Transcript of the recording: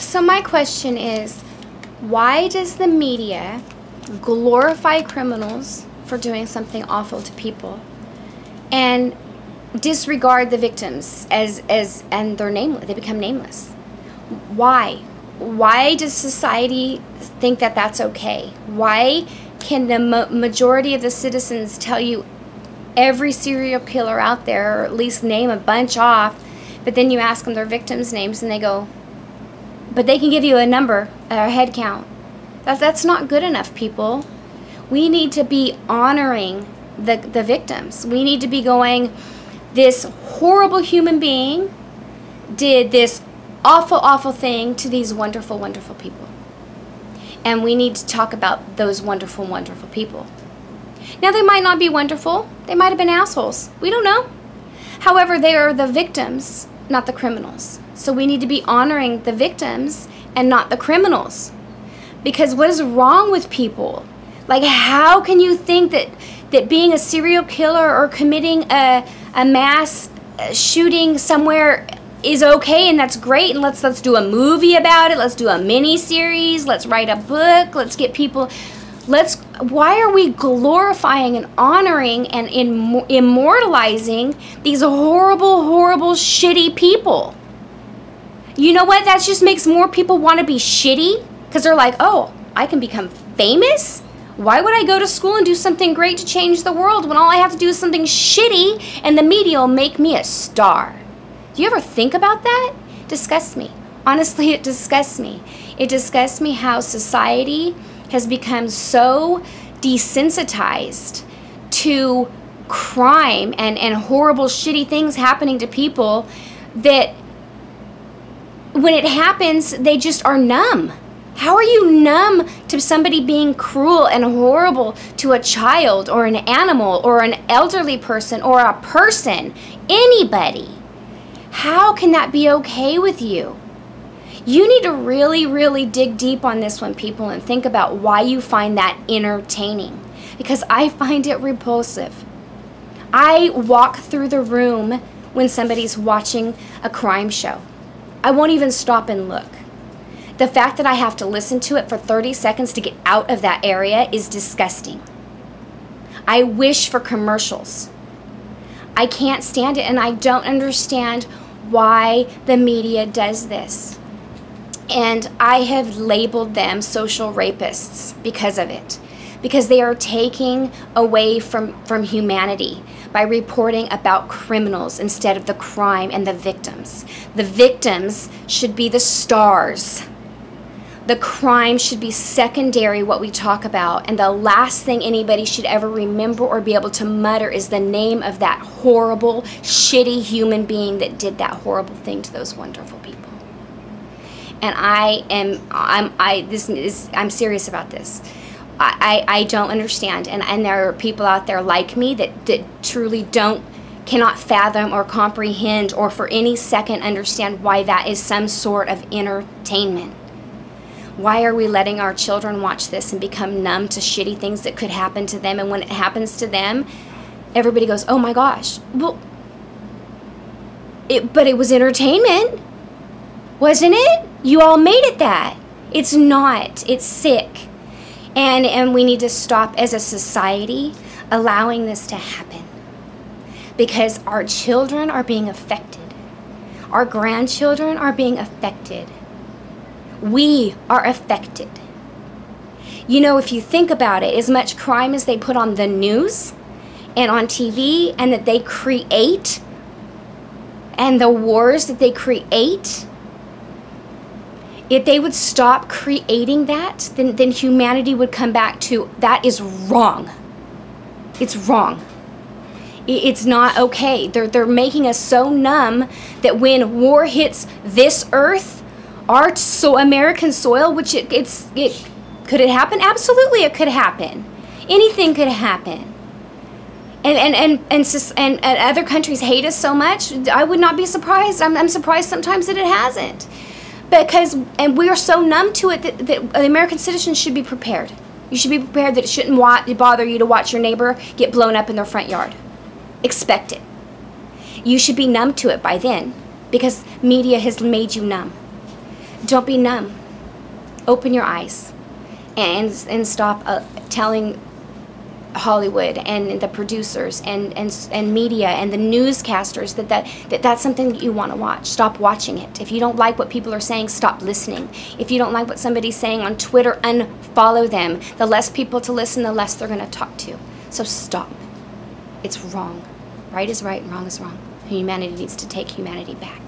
So my question is, why does the media glorify criminals for doing something awful to people and disregard the victims and they're nameless, they become nameless? Why? Why does society think that that's okay? Why can the majority of the citizens tell you every serial killer out there, or at least name a bunch off, but then you ask them their victims' names and they go, but they can give you a number, a head count. That's not good enough, people. We need to be honoring the victims. We need to be going, this horrible human being did this awful, awful thing to these wonderful, wonderful people. And we need to talk about those wonderful, wonderful people. Now, they might not be wonderful. They might have been assholes. We don't know. However, they are the victims, not the criminals. So we need to be honoring the victims and not the criminals. Because what is wrong with people? Like, how can you think that being a serial killer or committing a mass shooting somewhere is okay and that's great, and let's do a movie about it, let's do a mini series, let's write a book, let's get people, why are we glorifying and honoring and immortalizing these horrible, horrible, shitty people? You know what? That just makes more people want to be shitty, because they're like, oh, I can become famous? Why would I go to school and do something great to change the world when all I have to do is something shitty and the media will make me a star? Do you ever think about that? It disgusts me. Honestly, it disgusts me. It disgusts me how society has become so desensitized to crime and horrible, shitty things happening to people that when it happens, they just are numb. How are you numb to somebody being cruel and horrible to a child or an animal or an elderly person or a person, anybody? How can that be okay with you? You need to really, really dig deep on this one, people, and think about why you find that entertaining. Because I find it repulsive. I walk through the room when somebody's watching a crime show. I won't even stop and look. The fact that I have to listen to it for 30 seconds to get out of that area is disgusting. I wish for commercials. I can't stand it, and I don't understand why the media does this. And I have labeled them social rapists because of it. Because they are taking away from humanity by reporting about criminals instead of the crime and the victims. The victims should be the stars. The crime should be secondary, what we talk about. And the last thing anybody should ever remember or be able to mutter is the name of that horrible, shitty human being that did that horrible thing to those wonderful people. And I'm serious about this. I don't understand. And there are people out there like me that truly cannot fathom or comprehend or for any second understand why that is some sort of entertainment. Why are we letting our children watch this and become numb to shitty things that could happen to them? And when it happens to them, everybody goes, oh my gosh. Well, but it was entertainment, wasn't it? You all made it that. It's not. It's sick. And we need to stop as a society allowing this to happen. Because our children are being affected. Our grandchildren are being affected. We are affected. You know, if you think about it, as much crime as they put on the news and on TV and that they create, and the wars that they create, if they would stop creating that, then humanity would come back to, that is wrong. It's wrong. It's not okay. They're making us so numb that when war hits this earth, our American soil, which could it happen? Absolutely, it could happen. Anything could happen. And other countries hate us so much. I would not be surprised. I'm surprised sometimes that it hasn't, and we are so numb to it that American citizens should be prepared. You should be prepared that it shouldn't bother you to watch your neighbor get blown up in their front yard. Expect it. You should be numb to it by then, because media has made you numb. Don't be numb. Open your eyes and stop telling Hollywood and the producers and media and the newscasters that's something that you want to watch. Stop watching it. If you don't like what people are saying, stop listening. If you don't like what somebody's saying on Twitter, unfollow them. The less people to listen, the less they're going to talk to. So stop. It's wrong. Right is right, wrong is wrong. Humanity needs to take humanity back.